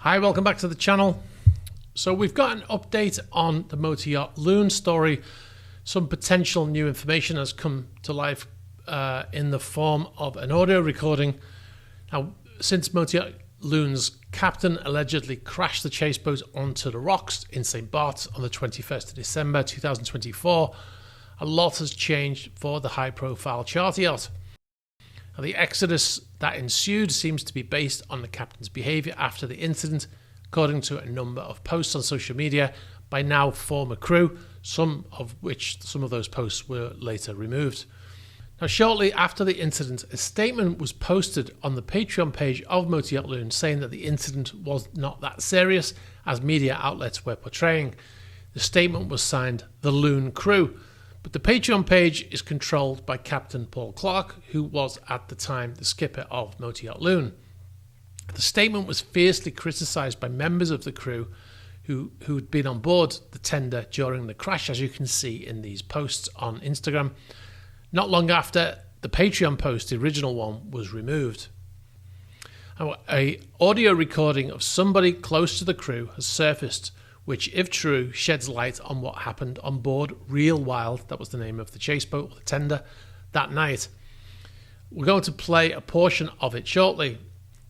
Hi, welcome back to the channel. So we've got an update on the motor yacht Loon story. Some potential new information has come to life in the form of an audio recording. Now, since motor yacht Loon's captain allegedly crashed the chase boat onto the rocks in St. Bart's on the 21st of December 2024, a lot has changed for the high-profile charter yacht. Now, the exodus that ensued seems to be based on the captain's behaviour after the incident, according to a number of posts on social media by now former crew, some of those posts were later removed. Now, shortly after the incident, a statement was posted on the Patreon page of Motor Yacht Loon saying that the incident was not that serious as media outlets were portraying. The statement was signed The Loon Crew, but the Patreon page is controlled by Captain Paul Clark, who was at the time the skipper of Motor Yacht Loon. The statement was fiercely criticised by members of the crew who'd been on board the tender during the crash, as you can see in these posts on Instagram. Not long after the Patreon post, the original one, was removed. An audio recording of somebody close to the crew has surfaced, which, if true, sheds light on what happened on board Real Wild, that was the name of the chase boat, or the tender, that night. We're going to play a portion of it shortly.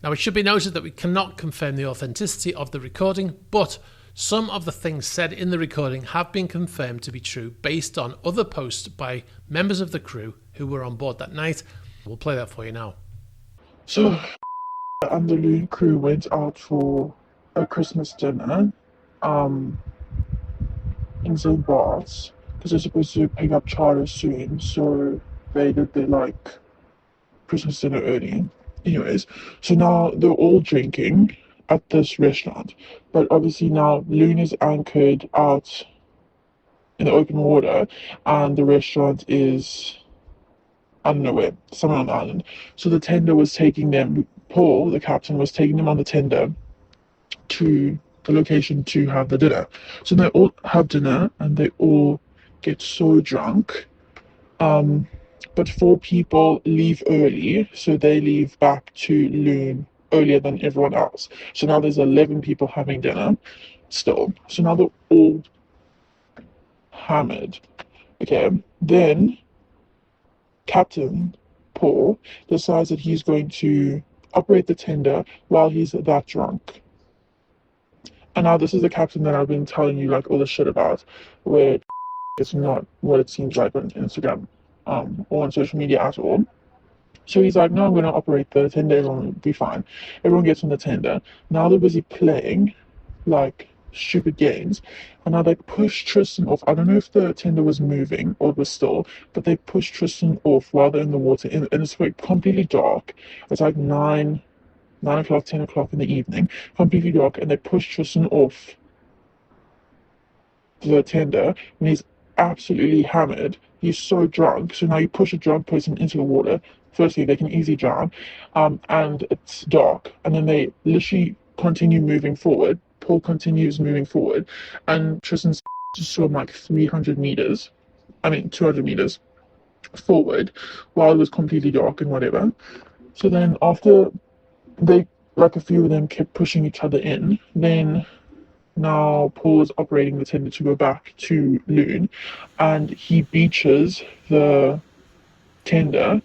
Now, it should be noted that we cannot confirm the authenticity of the recording, but some of the things said in the recording have been confirmed to be true based on other posts by members of the crew who were on board that night. We'll play that for you now. So, and the Loon crew went out for a Christmas dinner in St. Bart's because they're supposed to pick up charter soon, so they did their Christmas dinner early. Anyways, so now they're all drinking at this restaurant, but obviously now Loon is anchored out in the open water and the restaurant is, I don't know where, somewhere on the island. So the tender was taking them, Paul, the captain, was taking them on the tender to the location to have the dinner. So they all have dinner and they all get so drunk. But 4 people leave early, so they leave back to Loon earlier than everyone else. So now there's 11 people having dinner still. So now they're all hammered. Okay, then Captain Paul decides that he's going to operate the tender while he's that drunk. And now this is the captain that I've been telling you all the shit about, where it's not what it seems like on Instagram or on social media at all. So he's like, no, I'm going to operate the tender, everyone will be fine. Everyone gets on the tender. Now they're busy playing stupid games, and now they push Tristan off. I don't know if the tender was moving or it was still, but they push Tristan off while they're in the water, and it's completely dark. It's like 9 o'clock, 10 o'clock in the evening, completely dark, and they push Tristan off the tender when he's absolutely hammered. He's so drunk, so now you push a drunk person into the water. Firstly, they can easily drown, and it's dark, and then they literally continue moving forward. Paul continues moving forward, and Tristan's just swam 200 meters forward while it was completely dark and whatever. So then after they, a few of them kept pushing each other in, then now Paul is operating the tender to go back to Loon, and he beaches the tender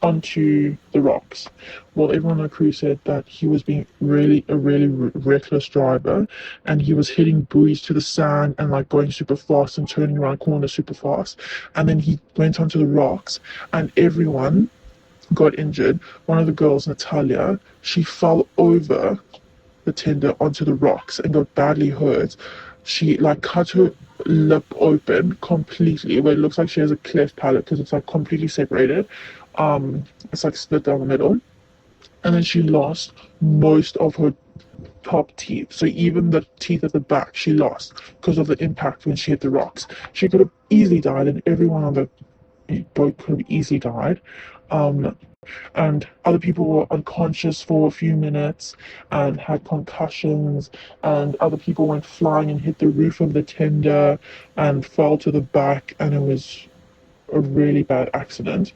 onto the rocks. Well, everyone on the crew said that he was being a really reckless driver, and he was hitting buoys to the sand and going super fast and turning around corners super fast. And then he went onto the rocks, and everyone got injured. One of the girls, Natalia, she fell over the tender onto the rocks and got badly hurt. She cut her lip open completely, where it looks like she has a cleft palate because it's completely separated. It's split down the middle, and then she lost most of her top teeth. So even the teeth at the back she lost because of the impact when she hit the rocks. She could have easily died, and everyone on the boat could have easily died. And other people were unconscious for a few minutes and had concussions, and other people went flying and hit the roof of the tender and fell to the back, and it was a really bad accident.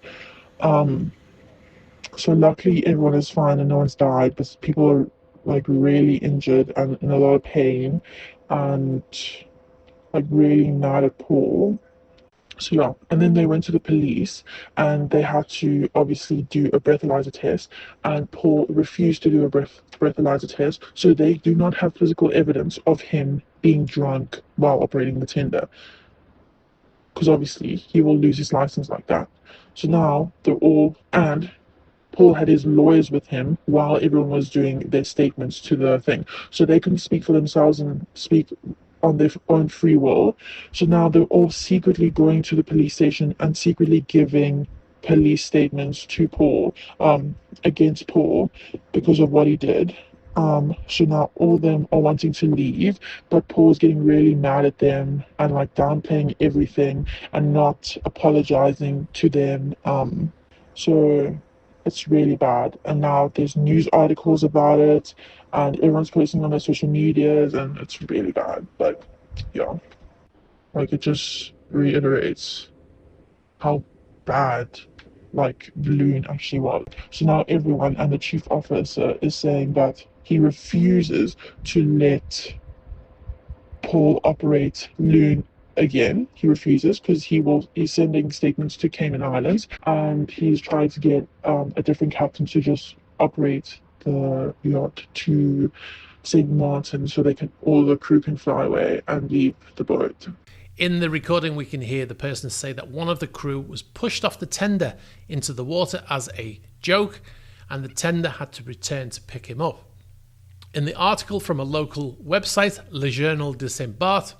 So luckily everyone is fine and no one's died, but people are like really injured and in a lot of pain, and like really mad at Paul. So yeah, and then they went to the police and they had to obviously do a breathalyzer test, and Paul refused to do a breathalyzer test, so they do not have physical evidence of him being drunk while operating the tender, because obviously he will lose his license like that. So now they're all, and Paul had his lawyers with him while everyone was doing their statements to the thing. So they couldn't speak for themselves and speak on their own free will. So now they're all secretly going to the police station and secretly giving police statements to Paul, against Paul, because of what he did. So now all of them are wanting to leave, but Paul's getting really mad at them and like downplaying everything and not apologizing to them. So it's really bad. And now there's news articles about it and everyone's posting on their social medias, and it's really bad. But yeah, like it just reiterates how bad like Loon actually was. So now everyone and the chief officer is saying that he refuses to let Paul operate Loon again. He refuses because he's sending statements to Cayman Islands, and he's trying to get a different captain to just operate the yacht to St. Martin, so all the crew can fly away and leave the boat. In the recording, we can hear the person say that one of the crew was pushed off the tender into the water as a joke, and the tender had to return to pick him up. In the article from a local website, Le Journal de Saint-Barth,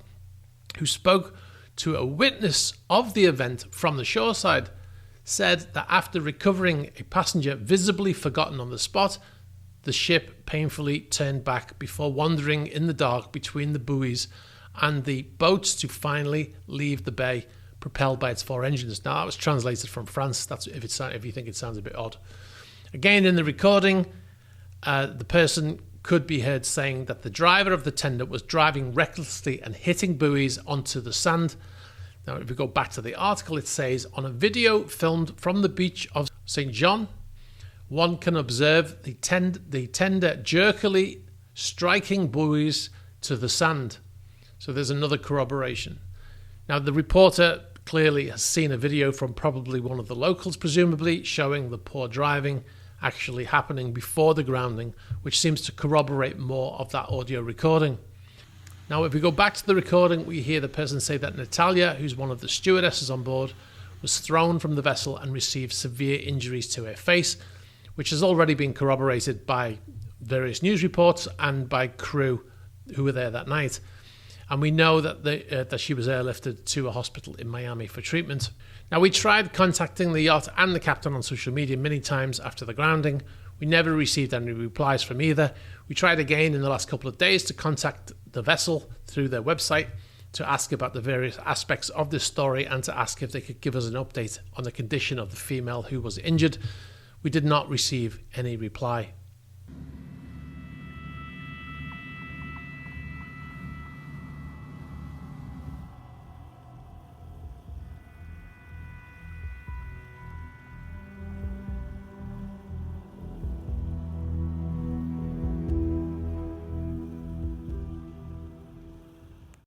who spoke to a witness of the event from the shoreside, said that after recovering a passenger visibly forgotten on the spot, the ship painfully turned back before wandering in the dark between the buoys and the boats to finally leave the bay, propelled by its 4 engines. Now, that was translated from France. That's if you think it sounds a bit odd. Again, in the recording, the person could be heard saying that the driver of the tender was driving recklessly and hitting buoys onto the sand. Now, if we go back to the article, it says, on a video filmed from the beach of St. John, one can observe the tender jerkily striking buoys to the sand. So there's another corroboration. Now, the reporter clearly has seen a video from probably one of the locals, presumably, showing the poor driving actually happening before the grounding, which seems to corroborate more of that audio recording. Now, if we go back to the recording, we hear the person say that Natalia, who's one of the stewardesses on board, was thrown from the vessel and received severe injuries to her face, which has already been corroborated by various news reports and by crew who were there that night. And we know that she was airlifted to a hospital in Miami for treatment. Now, we tried contacting the yacht and the captain on social media many times after the grounding. We never received any replies from either. We tried again in the last couple of days to contact the vessel through their website to ask about the various aspects of this story and to ask if they could give us an update on the condition of the female who was injured. We did not receive any reply.